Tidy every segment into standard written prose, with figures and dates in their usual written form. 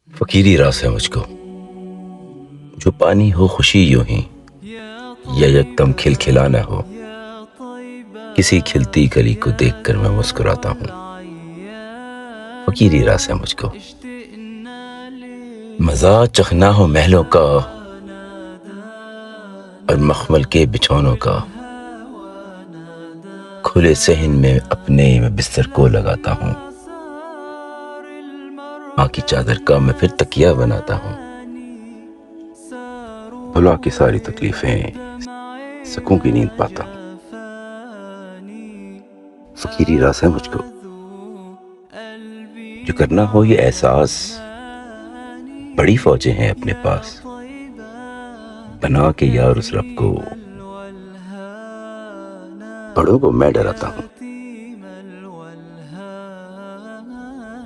فقیری راس ہے مجھ کو، جو پانی ہو خوشی یوں ہی، یا یکدم کھلکھلانا ہو۔ کسی کھلتی کلی کو دیکھ کر میں مسکراتا ہوں، فقیری راس ہے مجھ کو۔ مزاج چخنا ہو محلوں کا اور مخمل کے بچھونوں کا، کھلے صحن میں اپنے میں بستر کو لگاتا ہوں۔ ماں کی چادر کا میں پھر تکیہ بناتا ہوں، بھلا کی ساری تکلیفیں سکون کی نیند پاتا ہوں۔ فقیری راس ہے مجھ کو، جو کرنا ہو یہ احساس، بڑی فوجیں ہیں اپنے پاس، بنا کے یار اس رب کو، بڑوں کو میں ڈراتا ہوں۔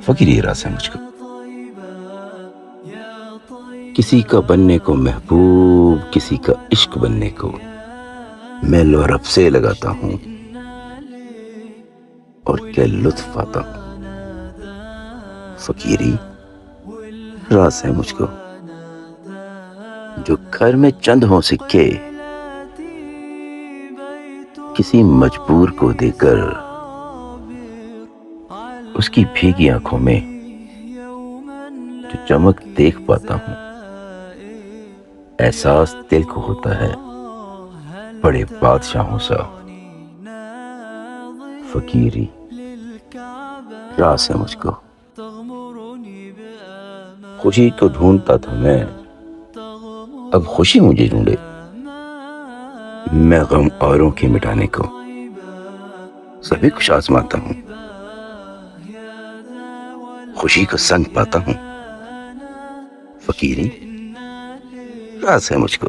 فقیری راس ہے مجھ کو، کسی کا بننے کو محبوب، کسی کا عشق بننے کو میں لو رب سے لگاتا ہوں، اور کیا لطف آتا ہوں۔ فقیری راس ہے مجھ کو، جو گھر میں چند ہوں سکے، کسی مجبور کو دے کر اس کی بھیگی آنکھوں میں جو چمک دیکھ پاتا ہوں۔ احساس دل کو ہوتا ہے بڑے بادشاہوں سا، فقیری راس ہے مجھ کو۔ خوشی کو ڈھونڈتا تھا میں، اب خوشی مجھے ڈھونڈے۔ میں غم اوروں کے مٹانے کو سبھی کچھ آزماتا ہوں، خوشی کا سنگ پاتا ہوں۔ فقیری راس ہے مجھ کو۔